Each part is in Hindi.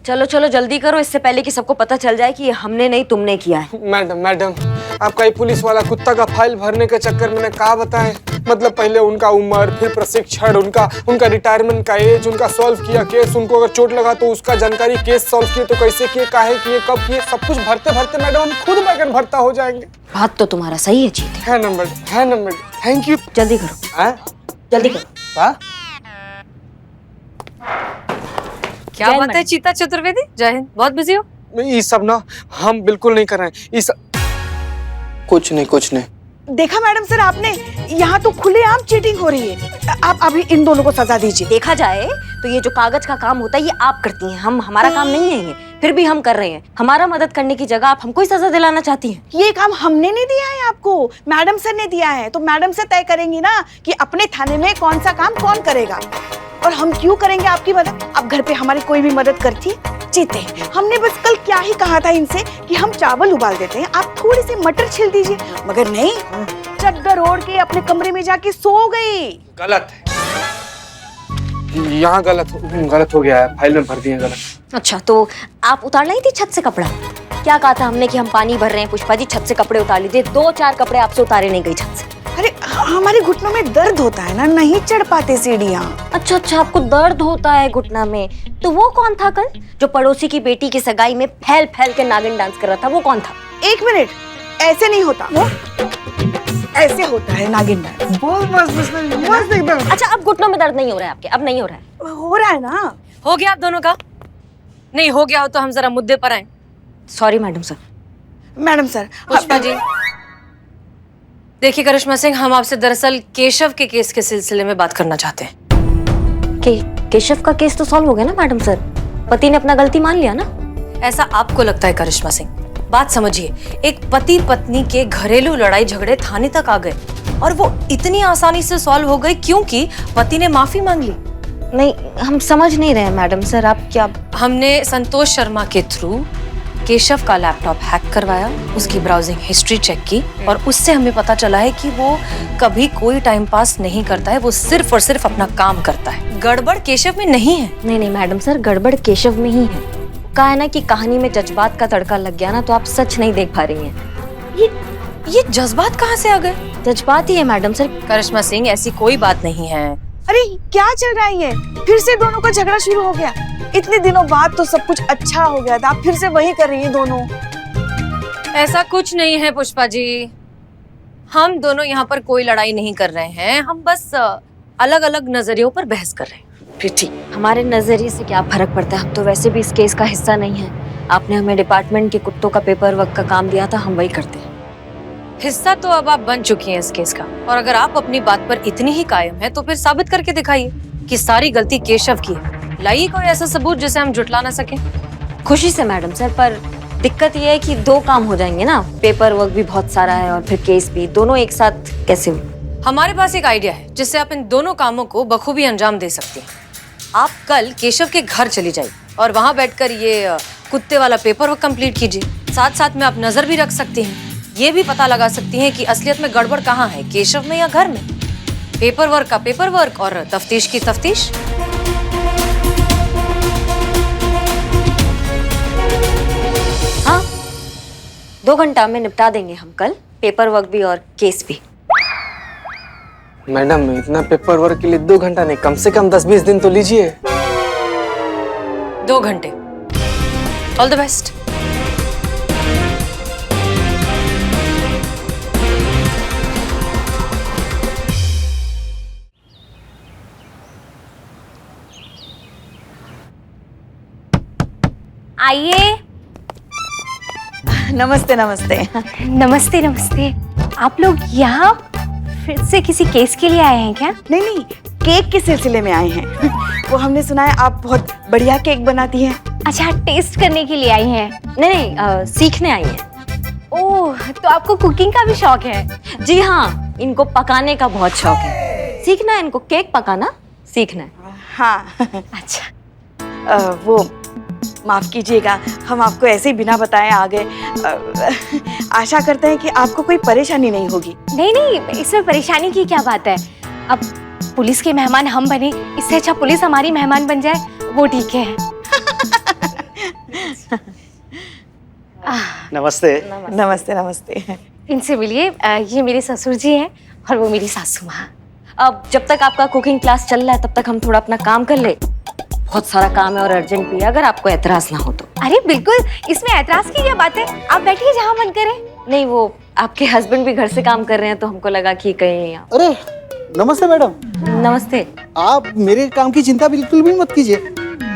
चलो चलो जल्दी करो, इससे पहले कि सबको पता चल जाए कि ये हमने नहीं तुमने किया है। मैडम आपका ये पुलिस वाला कुत्ता का फाइल भरने के चक्कर में कहा बताएं, मतलब पहले उनका उम्र, फिर प्रशिक्षण, उनका रिटायरमेंट का एज, उनका सॉल्व किया केस, उनको अगर चोट लगा तो उसका जानकारी, केस सॉल्व किए तो कैसे किए, काहे किए, कब किए, सब कुछ भरते भरते मैडम हम खुद बैगन भरता हो जाएंगे। बात तो तुम्हारा सही है जीत। है ना मैडम, थैंक यू। जल्दी करो, जल्दी करो। क्या बात है चीता चतुर्वेदी, जय हिंद। बहुत बिजी हो? ये सब ना हम बिल्कुल नहीं कर रहे हैं, ये सब कुछ नहीं। देखा मैडम सर आपने, यहाँ तो खुलेआम चीटिंग हो रही है। आप अभी इन दोनों को सजा दीजिए। देखा जाए तो ये जो कागज का काम होता है ये आप करती हैं, हमारा काम नहीं है ये, फिर भी हम कर रहे हैं। हमारा मदद करने की जगह आप हमको ही सजा दिलाना चाहती हैं। ये काम हमने नहीं दिया है आपको, मैडम सर ने दिया है, तो मैडम से तय करेंगी ना कि अपने थाने में कौन सा काम कौन करेगा। और हम क्यों करेंगे आपकी मदद? अब घर पे हमारी कोई भी मदद करती जीते। हमने बस कल क्या ही कहा था इनसे कि हम चावल उबाल देते हैं, आप थोड़ी सी मटर छिल दीजिए, मगर नहीं, चद्दर ओढ़ के अपने कमरे में जाके सो गई। गलत है, यहाँ गलत हो गया है, फाइल में भर दिए गलत। अच्छा तो आप उतार लाई थी छत से कपड़ा? क्या कहा था हमने कि हम पानी भर रहे हैं पुष्पा जी, छत से कपड़े उतार लीजिए। 2-4 कपड़े आपसे उतारे नहीं गई छत से। अरे हमारे घुटनों में दर्द होता है ना, नहीं चढ़ पाते सीढ़ियाँ। अच्छा आपको दर्द होता है घुटना में, तो वो कौन था कल जो पड़ोसी की बेटी की सगाई में फैल के नागिन डांस कर रहा था, वो कौन था? 1 मिनट, ऐसे नहीं होता वो, ऐसे होता है नागिन डांस। बस एकदम। अच्छा अब घुटनों में दर्द नहीं हो रहा है आपके? अब नहीं हो रहा है? हो रहा है ना। हो गया आप दोनों का? नहीं हो गया हो तो हम जरा मुद्दे पर आए। Sorry madam sir. Madam sir, Pushpa ji देखिए, करिश्मा सिंह, हम आपसे दरअसल केशव के केस के सिलसिले में बात करना चाहते हैं। केशव का केस तो सॉल्व हो गया ना मैडम सर, पति ने अपना गलती मान लिया ना। ऐसा आपको लगता है करिश्मा सिंह? बात समझिए, एक पति पत्नी के घरेलू लड़ाई झगड़े थाने तक आ गए और वो इतनी आसानी से सॉल्व हो गई क्योंकि पति ने माफी मांग ली। नहीं, हम समझ नहीं रहे हैं मैडम सर, आप क्या? हमने संतोष शर्मा के थ्रू केशव का लैपटॉप हैक करवाया, उसकी ब्राउजिंग हिस्ट्री चेक की और उससे हमें पता चला है कि वो कभी कोई टाइम पास नहीं करता है, वो सिर्फ और सिर्फ अपना काम करता है। गड़बड़ केशव में नहीं है। नहीं मैडम सर, गड़बड़ केशव में ही है। कहा है ना कि कहानी में जज्बात का तड़का लग गया ना, तो आप सच नहीं देख पा रही हैं। ये जज्बात कहाँ से आ गए? जज्बात ही है मैडम सर। करिश्मा सिंह, ऐसी कोई बात नहीं है। अरे क्या चल रहा है ये? फिर से दोनों का झगड़ा शुरू हो गया। इतने दिनों बाद तो सब कुछ अच्छा हो गया था, आप फिर से वही कर रही हैं दोनों। ऐसा कुछ नहीं है पुष्पा जी, हम दोनों यहाँ पर कोई लड़ाई नहीं कर रहे हैं, हम बस अलग अलग नजरियों पर बहस कर रहे हैं। फिर ठीक, हमारे नजरिए से क्या फर्क पड़ता है, हम तो वैसे भी इस केस का हिस्सा नहीं है। आपने हमें डिपार्टमेंट के कुत्तों का पेपर वर्क का काम दिया था, हम वही करते हैं। हिस्सा तो अब आप बन चुकी हैं इस केस का, और अगर आप अपनी बात पर इतनी ही कायम है तो फिर साबित करके दिखाइए कि सारी गलती केशव की है। लाइए कोई ऐसा सबूत जिसे हम जुटला ना सके। खुशी से मैडम सर, पर दिक्कत ये है कि 2 काम हो जाएंगे ना, पेपर वर्क भी बहुत सारा है और फिर केस भी, दोनों एक साथ कैसे हो? हमारे पास एक आइडिया है जिससे आप इन दोनों कामों को बखूबी अंजाम दे सकती हैं। आप कल केशव के घर चली जाइए और वहां बैठकर ये कुत्ते वाला पेपर वर्क कंप्लीट कीजिए। साथ साथ में आप नजर भी रख सकती हैं, ये भी पता लगा सकती हैं कि असलियत में गड़बड़ कहाँ है, केशव में या घर में। पेपर वर्क का पेपर वर्क और तफ्तीश की तफ्तीश। हाँ, 2 घंटा में निपटा देंगे हम कल पेपर वर्क भी और केस भी। मैडम इतना पेपर वर्क के लिए 2 घंटा नहीं, कम से कम 10-20 दिन तो लीजिए। 2 घंटे। All the best. आइए। नमस्ते नमस्ते। नमस्ते नमस्ते। आप लोग यहाँ फिर से किसी केस के लिए आए हैं क्या? नहीं, केक के सिलसिले में आए हैं। वो हमने सुना है आप बहुत बढ़िया केक बनाती हैं। अच्छा, टेस्ट करने के लिए आई हैं? नहीं, सीखने आई है। ओह, तो आपको कुकिंग का भी शौक है? जी हाँ, इनको पकाने का बहुत शौक है। सीखना है इनको, केक पकाना सीखना है। हाँ। अच्छा। वो माफ कीजिएगा, हम आपको ऐसे ही बिना बताए आ गए। आशा करते हैं कि आपको कोई परेशानी नहीं होगी। नहीं, इसमें परेशानी की क्या बात है। अब पुलिस के मेहमान हम बने, इससे अच्छा पुलिस हमारी मेहमान बन जाए, वो ठीक है। नमस्ते। नमस्ते नमस्ते। इनसे मिलिए, ये मेरे ससुर जी हैं और वो मेरी सासू माँ। अब जब तक आपका कुकिंग क्लास चल रहा है तब तक हम थोड़ा अपना काम कर ले। बहुत सारा काम है और अर्जेंट भी है, अगर आपको एतराज ना हो तो। अरे बिल्कुल, इसमें ऐतराज की क्या बात है, आप बैठिए जहाँ मन करे। नहीं, वो आपके हस्बैंड भी घर से काम कर रहे हैं तो हमको लगा कि कहीं अरे नमस्ते मैडम। नमस्ते। आप मेरे काम की चिंता बिल्कुल भी मत कीजिए,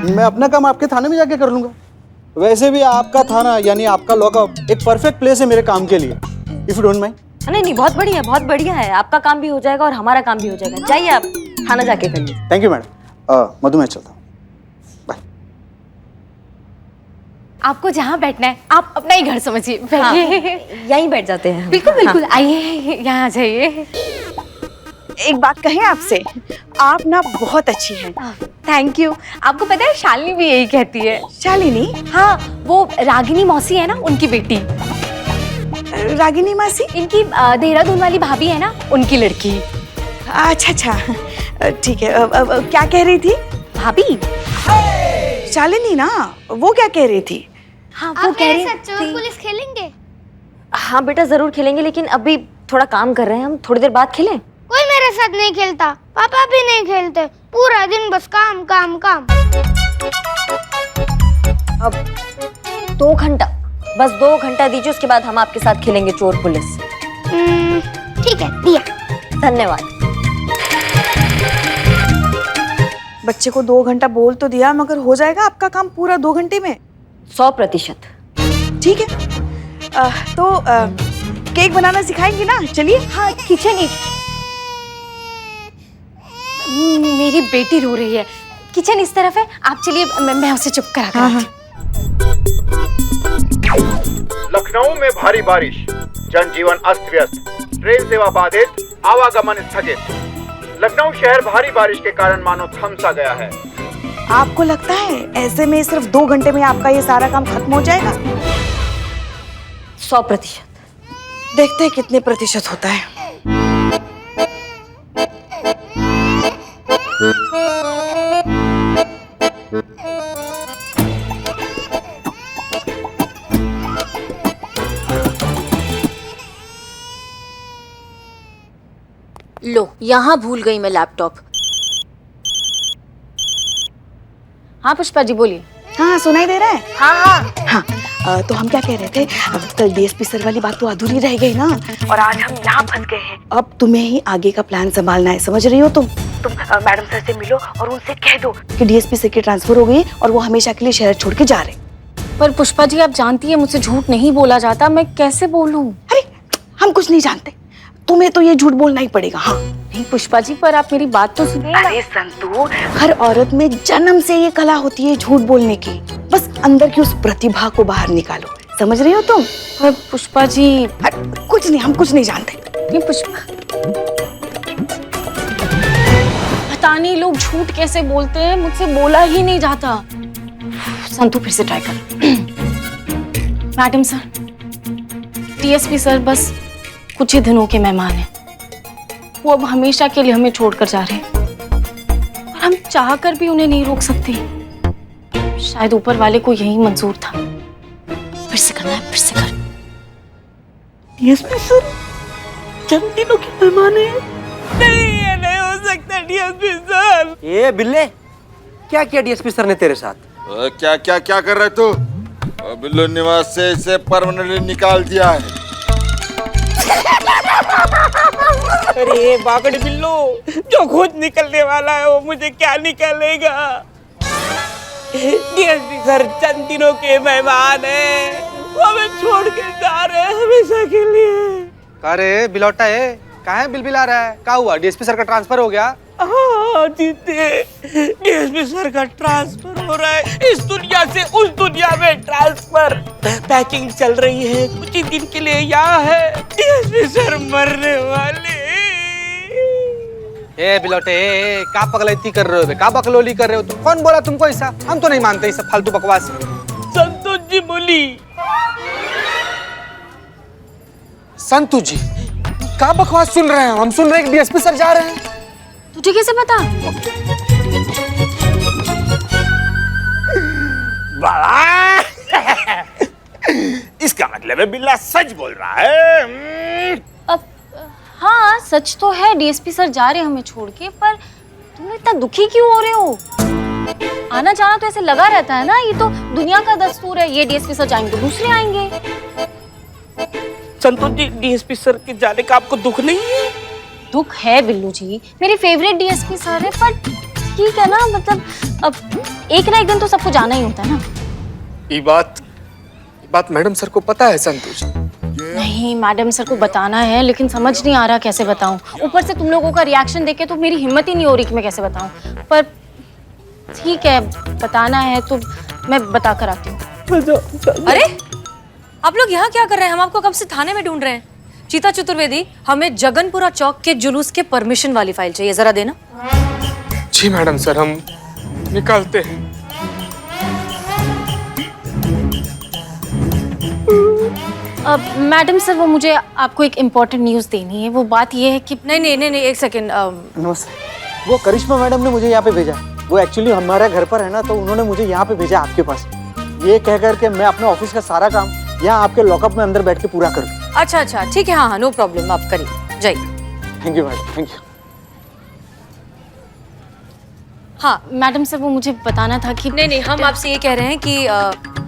मैं अपना काम आपके थाने में जाके कर लूंगा। वैसे भी आपका थाना यानी आपका लॉकअप एक परफेक्ट प्लेस है मेरे काम के लिए, इफ यू डोंट माइंड। नहीं नहीं, बहुत बढ़िया, बहुत बढ़िया है। आपका काम भी हो जाएगा और हमारा काम भी हो जाएगा। जाइए, आप खाना जाके कर लीजिए। Thank you madam. मधु मैं चलता हूँ, बाय। आपको जहाँ बैठना है आप अपना ही घर समझिए, बैठिए। यहीं बैठ जाते हैं हम। बिल्कुल बिल्कुल, आइए यहाँ आ जाइए। एक बात कहें आपसे, आप ना बहुत अच्छी हैं। Thank you. आपको पता है शालिनी भी यही कहती है। शालिनी? हाँ, वो रागिनी मौसी है ना, उनकी बेटी। रागिनी मासी? इनकी देहरादून वाली भाभी है ना, उनकी लड़की। अच्छा अच्छा, ठीक है। क्या कह रही थी? भाभी? शालिनी ना, वो क्या कह रही थी? हाँ, वो कह रही चोर पुलिस खेलेंगे? हाँ बेटा, जरूर खेलेंगे, लेकिन अभी थोड़ा काम कर रहे हैं हम। थोड़ी देर बाद खेलें? कोई मेरे साथ नहीं खेलता, पापा भी नहीं खेलते, पूरा दिन बस काम काम काम। अब 2 घंटा, बस 2 घंटा दीजिए, उसके बाद हम आपके साथ खेलेंगे चोर पुलिस। ठीक है, दिया। धन्यवाद। बच्चे को 2 घंटा बोल तो दिया, मगर हो जाएगा आपका काम पूरा 2 घंटे में? 100%। ठीक है। तो केक बनाना सिखाएंगी ना? चलिए। हाँ, किचन। मेरी बेटी रो रही है, किचन इस तरफ है, आप चलिए, मैं उसे चुप करा कर आती हूँ। लखनऊ में भारी बारिश, जनजीवन अस्त व्यस्त, ट्रेन सेवा बाधित, आवागमन स्थगित। लखनऊ शहर भारी बारिश के कारण मानो थम सा गया है। आपको लगता है ऐसे में सिर्फ 2 घंटे में आपका ये सारा काम खत्म हो जाएगा? 100%। देखते हैं कितने प्रतिशत होता है। लो, यहाँ भूल गई मैं लैपटॉप। हाँ पुष्पा जी बोलिए। हाँ, सुनाई दे रहा है? हाँ। हाँ, तो हम क्या कह रहे थे, कल डीएसपी सर वाली बात तो अधूरी रह गई ना, और आज हम यहाँ फंस गए हैं। अब तुम्हें ही आगे का प्लान संभालना है, समझ रही हो तुम मैडम सर से मिलो और उनसे कह दो कि डीएसपी सर की ट्रांसफर हो गई और वो हमेशा के लिए शहर छोड़ के जा रहे। पर पुष्पा जी आप जानती है मुझसे झूठ नहीं बोला जाता, मैं कैसे बोलूं? अरे हम कुछ नहीं जानते, तुम्हें तो ये झूठ बोलना ही पड़ेगा। हाँ नहीं पुष्पा जी, पर आप मेरी बात तो सुनिए। अरे संतू, हर औरत में जन्म से ये कला होती है झूठ बोलने की, बस अंदर की उस प्रतिभा को बाहर निकालो, समझ रही हो तुम? पर पुष्पा जी। कुछ नहीं, हम कुछ नहीं जानते। नहीं पुष्पा, पता नहीं लोग झूठ कैसे बोलते हैं, मुझसे बोला ही नहीं जाता। संतू फिर से ट्राई कर। मैडम सर, डीएसपी सर बस कुछ ही दिनों के मेहमान हैं, वो अब हमेशा के लिए हमें छोड़कर जा रहे हैं और हम चाहकर भी उन्हें नहीं रोक सकते। शायद ऊपर वाले को यही मंजूर था। फिर से करना है, फिर से कर। डीएसपी सर जन्म दिनों के मेहमान हैं? नहीं, ये नहीं हो सकता डीएसपी सर। ये बिल्ले, क्या किया डीएसपी सर ने तेरे साथ? क्या क्या क्या कर रहे तू? बिल्लो निवास से इसे परमानेंटली निकाल दिया है। अरे बागड़ बिल्लो, जो खुद निकलने वाला है वो मुझे क्या निकलेगा? डीएसपी सर चंद दिनों के मेहमान हैं, वो हमें छोड़ के जा रहे हैं हमेशा के लिए। अरे बिलौटा है, कहाँ बिलबिला रहा है? क्या हुआ? डीएसपी सर का ट्रांसफर हो गया? हाँ जीते, डीएसपी सर का ट्रांसफर हो रहा है, इस दुनिया से उस दुनिया में ट्रांसफर। पैकिंग चल रही है, कुछ ही दिन के लिए यहाँ है, डीएसपी सर मरने वाले। ए बिलौटे, क्या पगलैती कर रहे हो? क्या बकलोली कर रहे हो तुम? कौन बोला तुमको ऐसा? हम तो नहीं मानते ये सब फालतू बकवास। संतोष जी बोली। संतु जी, क्या बकवास सुन रहे हैं? हम सुन रहे हैं कि डीएसपी सर जा रहे हैं। तुझे कैसे पता? बड़ा मतलब है बिल्ला सच बोल रहा है। अब हाँ सच तो है, डीएसपी सर जा रहे हैं हमें छोड़ के, पर तुम इतना दुखी क्यों हो रहे हो? आना जाना तो ऐसे लगा रहता है ना, ये तो दुनिया का दस्तूर है। ये डीएसपी सर जाएंगे तो दूसरे आएंगे। संतोष जी, डीएसपी सर के जाने का आपको दुख नहीं है? दुख है बिल्लू जी, मेरे फेवरेट डीएसपी सर है, पर ठीक है ना, मतलब अब एक ना एक दिन तो सबको जाना ही होता है ना। ये बात मैडम सर को पता है संतोष? नहीं, मैडम सर को बताना है, लेकिन समझ नहीं आ रहा कैसे बताऊं। ऊपर से तुम लोगों का रिएक्शन देख के तो मेरी हिम्मत ही नहीं हो रही कि मैं कैसे बताऊं। पर ठीक है, बताना है तो मैं बता कर आती हूँ। अरे आप लोग यहाँ क्या कर रहे हैं? हम आपको कब से थाने में ढूंढ रहे हैं। चीता चतुर्वेदी, हमें जगनपुरा चौक के जुलूस के परमिशन वाली फाइल चाहिए, जरा देना। जी मैडम सर, हम निकालते हैं। अब मैडम सर, वो मुझे आपको एक इम्पोर्टेंट न्यूज़ देनी है। वो बात ये है कि नहीं, एक सेकेंड। नमस्ते। वो करिश्मा मैडम ने मुझे यहाँ पे भेजा। वो एक्चुअली हमारे घर पर है ना, तो उन्होंने मुझे यहाँ पे भेजा आपके पास, ये कह कर के मैं अपने ऑफिस का सारा काम यहाँ आपके लॉकअप में अंदर बैठ के पूरा करूँ। अच्छा ठीक है, हाँ नो प्रॉब्लम, आप करिए, जाइए। Thank you madam, thank you. हाँ मैडम सर, वो मुझे बताना था कि नहीं, हम आपसे ये कह रहे हैं कि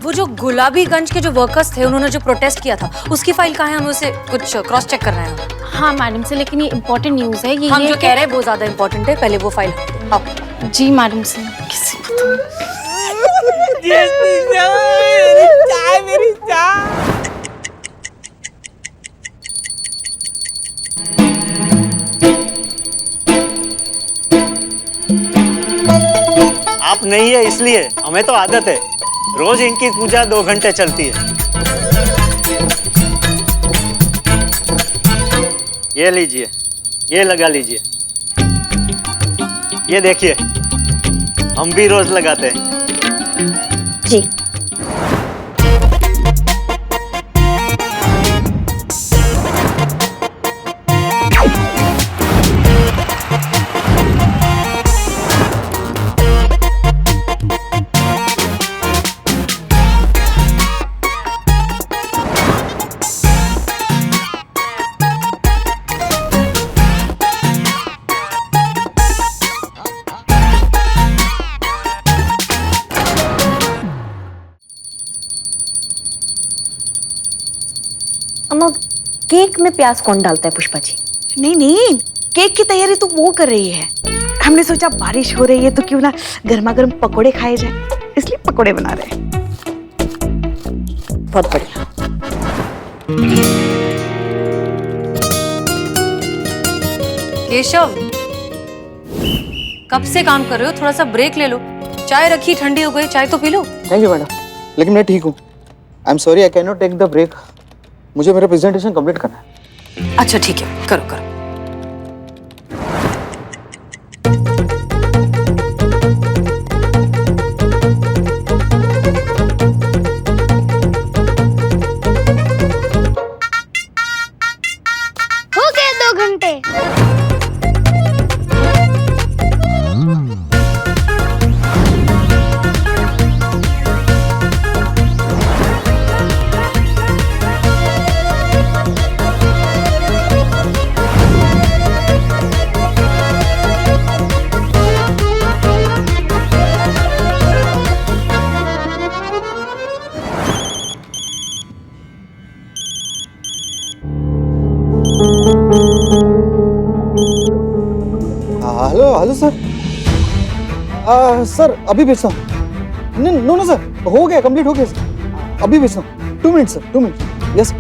वो जो गुलाबीगंज के जो वर्कर्स थे, उन्होंने जो प्रोटेस्ट किया था, उसकी फाइल कहाँ है? हमें उसे कुछ क्रॉस चेक करना है। हाँ मैडम सर, लेकिन ये इम्पोर्टेंट न्यूज़ है। ये हम जो कह रहे हैं वो ज्यादा इम्पोर्टेंट है, पहले वो फाइल आओ। जी मैडम सर, किसी मेरी चाय। आप नहीं है इसलिए, हमें तो आदत है, रोज इनकी पूजा 2 घंटे चलती है। ये लीजिए, ये लगा लीजिए, ये देखिए, हम भी रोज लगाते हैं। जी अम्मा, केक में प्याज कौन डालता है पुष्पा जी? नहीं, केक की तैयारी तो वो कर रही है। हमने सोचा बारिश हो रही है तो क्यों ना गर्मा गर्म पकोड़े खाए जाए, इसलिए पकोड़े बना रहे हैं। बहुत बढ़िया। केशव, कब से काम कर रहे हो? थोड़ा सा ब्रेक ले लो। चाय रखी, ठंडी हो गई, चाय तो पी लो। थैंक यू मैडम, लेकिन मैं ठीक हूँ। I am sorry, I can not take the break. मुझे मेरा प्रेजेंटेशन कंप्लीट करना है। अच्छा ठीक है, करो। हो गए 2 घंटे। Hello sir. सर अभी भेजता हूँ। नो सर, हो गया, कंप्लीट हो गया सर, अभी भेजता हूँ। 2 मिनट सर, 2 मिनट। यस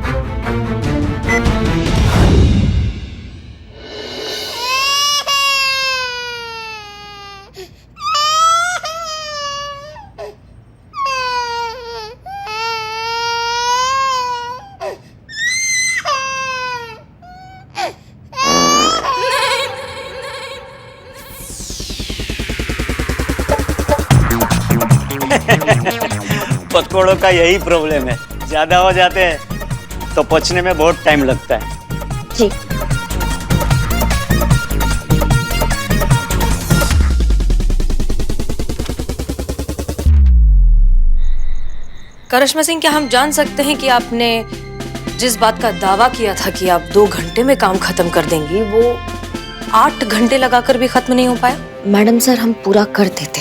पकौड़ों का यही प्रॉब्लम है, ज्यादा हो जाते हैं तो पचने में बहुत टाइम लगता है। जी करिश्मा सिंह, क्या हम जान सकते हैं कि आपने जिस बात का दावा किया था कि आप 2 घंटे में काम खत्म कर देंगी, वो 8 घंटे लगाकर भी खत्म नहीं हो पाया। मैडम सर, हम पूरा कर देते।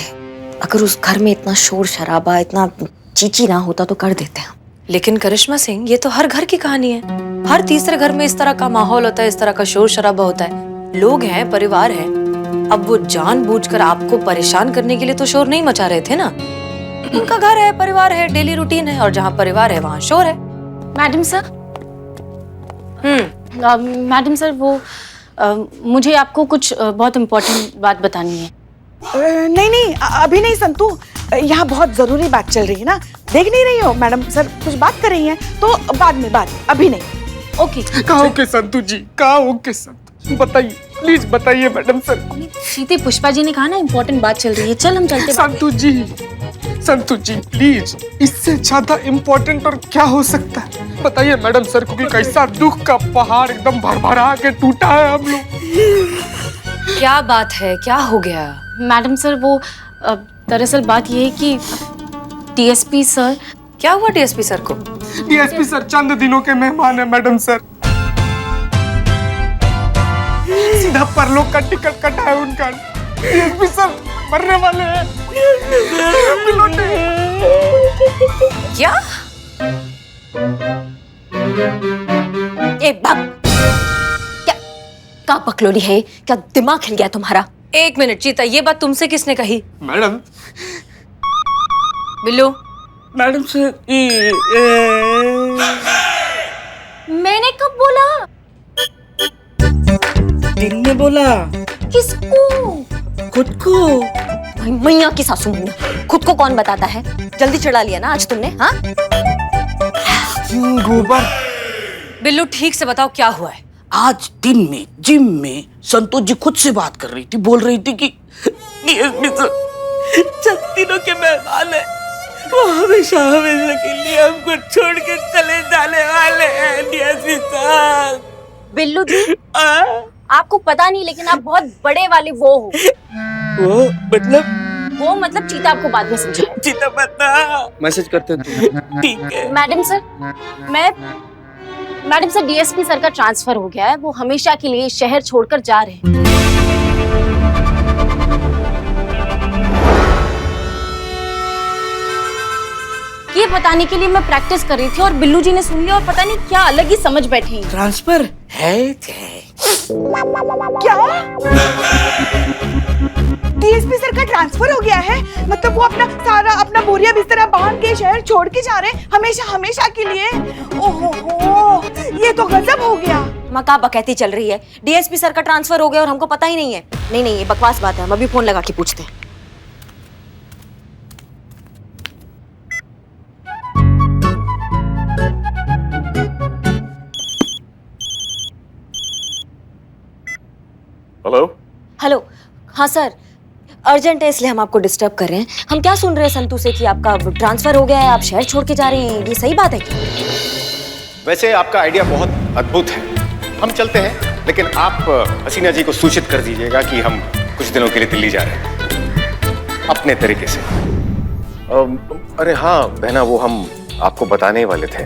अगर उस घर में इतना शोर शराबा, इतना चीची ना होता तो कर देते हम। लेकिन करिश्मा सिंह, ये तो हर घर की कहानी है। हर तीसरे घर में इस तरह का माहौल होता है, इस तरह का शोर शराबा होता है। लोग हैं, परिवार है। अब वो जानबूझकर आपको परेशान करने के लिए तो शोर नहीं मचा रहे थे ना। उनका घर है, परिवार है, डेली रूटीन है, और जहाँ परिवार है वहाँ शोर है। मैडम सर, मैडम सर, वो मुझे आपको कुछ बहुत इम्पोर्टेंट बात बतानी है। नहीं नहीं, अभी नहीं संतू, यहाँ बहुत जरूरी बात चल रही है ना, देख नहीं रही हो? मैडम सर कुछ बात कर रही हैं, तो बाद में, अभी नहीं। ओके। कहाँ ओके संतू जी, कहाँ ओके संतू, बताइए प्लीज बताइए मैडम सर। सीते, पुष्पा जी ने कहा ना इम्पोर्टेंट बात चल रही है, चल हम चलते। संतू जी प्लीज, इससे ज्यादा इम्पोर्टेंट और क्या हो सकता है? बताइए मैडम सर को कि कैसा दुख का पहाड़ एकदम भरभरा के टूटा है हम लोग। क्या बात है, क्या हो गया? मैडम सर, वो दरअसल बात ये है कि डीएसपी सर। क्या हुआ डीएसपी सर को? डीएसपी सर चंद दिनों के मेहमान है मैडम सर। सीधा परलोक का टिकट कटा है उनका। डीएसपी सर मरने वाले हैं। क्या? ए बाप, क्या बकलोली है? क्या दिमाग हिल गया तुम्हारा? 1 मिनट चीता, ये बात तुमसे किसने कही? मैडम। बिल्लू। मैडम सर, मैंने कब बोला? दिन में बोला। किसको? खुद को। मैया की सासू मैया, खुद को कौन बताता है? जल्दी चढ़ा लिया ना आज तुमने, हाँ? गोबर। बिल्लू, ठीक से बताओ क्या हुआ है? आज दिन में जिम में संतोष जी खुद से बात कर रही थी, बोल रही थी कि डीएसपी सर 6 दिनों के मेहमान है, वो हमेशा हमेशा के लिए हमको छोड़ के चले जाने वाले हैं। DSP sir. बिल्लू जी, आपको पता नहीं, लेकिन आप बहुत बड़े वाले वो हो। वो मतलब चीता आपको बाद में समझाएगा। चीता बता। मैसेज करते थे। ठीक है। मैडम सर, डीएसपी सर का ट्रांसफर हो गया है, वो हमेशा के लिए शहर छोड़कर जा रहे हैं। ये बताने के लिए मैं प्रैक्टिस कर रही थी और बिल्लू जी ने सुन लिया और पता नहीं क्या अलग ही समझ बैठी। ट्रांसफर है क्या? डीएसपी सर का ट्रांसफर हो गया है? मतलब वो अपना बोरिया बिस्तरा बांध के शहर छोड़ के जा रहे हैं हमेशा हमेशा के लिए? ओहो, ये तो गजब हो गया। माँ का बकैती चल रही है, डीएसपी सर का ट्रांसफर हो गया और हमको पता ही नहीं है। नहीं, ये बकवास बात है, हम अभी फोन लगा के पूछते हैं। हेलो, हाँ सर, अर्जेंट है इसलिए हम आपको डिस्टर्ब कर रहे हैं। हम क्या सुन रहे हैं संतू से कि आपका ट्रांसफर हो गया है, आप शहर छोड़ के जा रहे हैं, ये सही बात है क्या? वैसे आपका आइडिया बहुत अद्भुत है, हम चलते हैं, लेकिन आप हसीना जी को सूचित कर दीजिएगा कि हम कुछ दिनों के लिए दिल्ली जा रहे हैं अपने तरीके से। अरे हाँ बहना, वो हम आपको बताने वाले थे,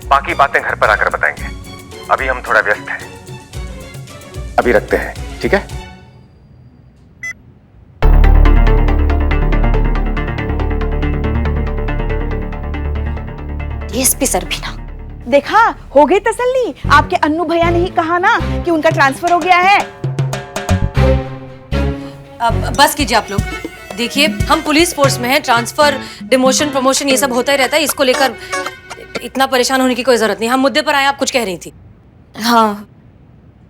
बाकी बातें घर पर आकर बताएंगे, अभी हम थोड़ा व्यस्त हैं, अभी रखते हैं, ठीक है? डीएसपी सर भी ना। देखा, हो गई तसल्ली। आपके अन्नू भैया ने ही कहा ना कि उनका ट्रांसफर हो गया है। अब बस कीजिए आप लोग। देखिए, हम पुलिस फोर्स में हैं, ट्रांसफर, डिमोशन, प्रमोशन ये सब होता ही रहता है, इसको लेकर इतना परेशान होने की कोई जरूरत नहीं। हम मुद्दे पर आए, आप कुछ कह रही थी। हाँ,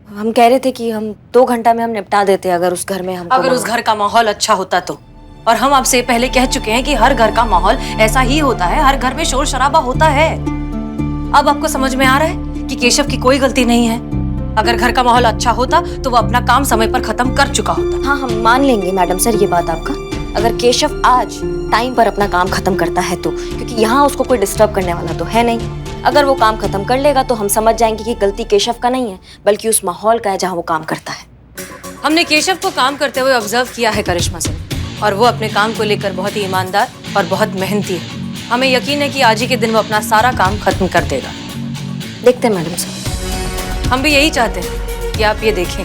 हम कह रहे थे कि हम 2 घंटा में हम निपटा देते अगर उस घर में हम, अगर उस घर का माहौल अच्छा होता तो। और हम आपसे पहले कह चुके हैं कि हर घर का माहौल ऐसा ही होता है, हर घर में शोर शराबा होता है। अब आपको समझ में आ रहा है कि केशव की कोई गलती नहीं है। अगर घर का माहौल अच्छा होता तो वो अपना काम समय पर खत्म कर चुका होता। हाँ, हम मान लेंगे मैडम सर ये बात आपका, अगर केशव आज टाइम पर अपना काम खत्म करता है तो, क्योंकि यहाँ उसको कोई डिस्टर्ब करने वाला तो है नहीं। अगर वो काम खत्म कर लेगा तो हम समझ जाएंगे कि गलती केशव का नहीं है, बल्कि उस माहौल का है जहाँ वो काम करता है। हमने केशव को काम करते हुए ऑब्जर्व किया है करिश्मा से, और वो अपने काम को लेकर बहुत ही ईमानदार और बहुत मेहनती है। हमें यकीन है कि आज ही के दिन वो अपना सारा काम खत्म कर देगा। देखते हैं मैडम सर। हम भी यही चाहते हैं कि आप ये देखें।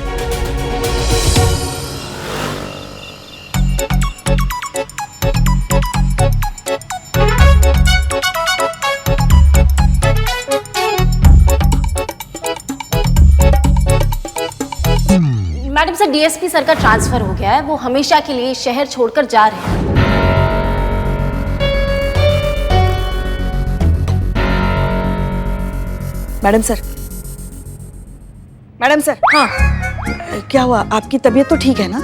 मैडम सर, डीएसपी सर का ट्रांसफर हो गया है, वो हमेशा के लिए शहर छोड़कर जा रहे हैं। Madam sir, madam sir. हाँ क्या हुआ, आपकी तबीयत तो ठीक है ना?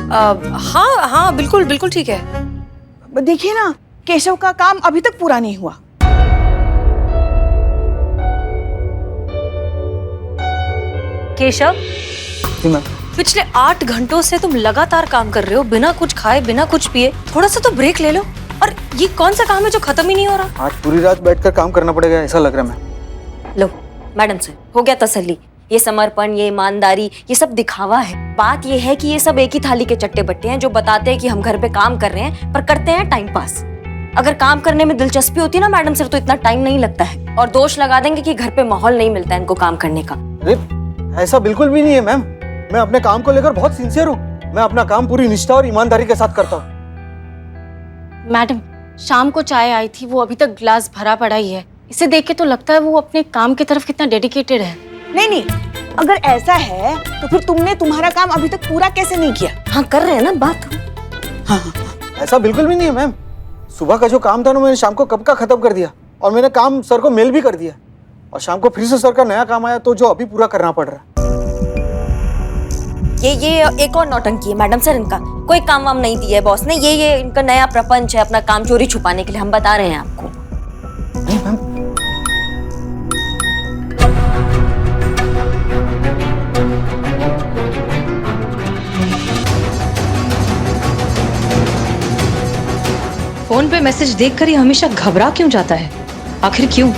हाँ हाँ बिल्कुल बिल्कुल ठीक है। देखिए ना, केशव का काम अभी तक पूरा नहीं हुआ। केशव, जी मैम। पिछले 8 घंटों से तुम लगातार काम कर रहे हो, बिना कुछ खाए बिना कुछ पिए। थोड़ा सा तो ब्रेक ले लो। और ये कौन सा काम है जो खत्म ही नहीं हो रहा? आज पूरी रात बैठकर काम करना पड़ेगा ऐसा लग रहा है मैम। लो मैडम सर, हो गया तसल्ली। ये समर्पण, ये ईमानदारी, ये सब दिखावा है। बात ये है कि ये सब एक ही थाली के चट्टे बट्टे हैं जो बताते हैं कि हम घर पे काम कर रहे हैं, पर करते हैं टाइम पास। अगर काम करने में दिलचस्पी होती ना मैडम सर, तो इतना टाइम नहीं लगता है। और दोष लगा देंगे कि घर पे माहौल नहीं मिलता है इनको काम करने का। अरे ऐसा बिल्कुल भी नहीं है मैम। मैं अपने काम को लेकर बहुत सिंसियर हूँ। मैं अपना काम पूरी निष्ठा और ईमानदारी के साथ करता हूँ। मैडम, शाम को चाय आई थी, वो अभी तक ग्लास भरा पड़ा ही है। इसे देख के तो लगता है वो अपने काम की तरफ कितना डेडिकेटेड है। नहीं नहीं, अगर ऐसा है तो फिर तुमने तुम्हारा काम अभी तक पूरा कैसे नहीं किया? हाँ कर रहे हैं ना बात। हाँ, ऐसा बिल्कुल भी नहीं है मैम। सुबह का जो काम था ना, मैंने शाम को कब का खत्म कर दिया। और मैंने काम सर को मेल भी कर दिया। और शाम को फिर से सर का नया काम आया, तो जो अभी पूरा करना पड़ रहा है। ये एक और नौटंकी है मैडम सर इनका। कोई काम वाम नहीं दिया है बॉस ने। ये इनका नया प्रपंच है, अपना काम चोरी छुपाने के लिए। हम बता रहे हैं आपको। नहीं मैम। फोन पे मैसेज देखकर ही हमेशा घबरा क्यों जाता है? आखिर क्यों?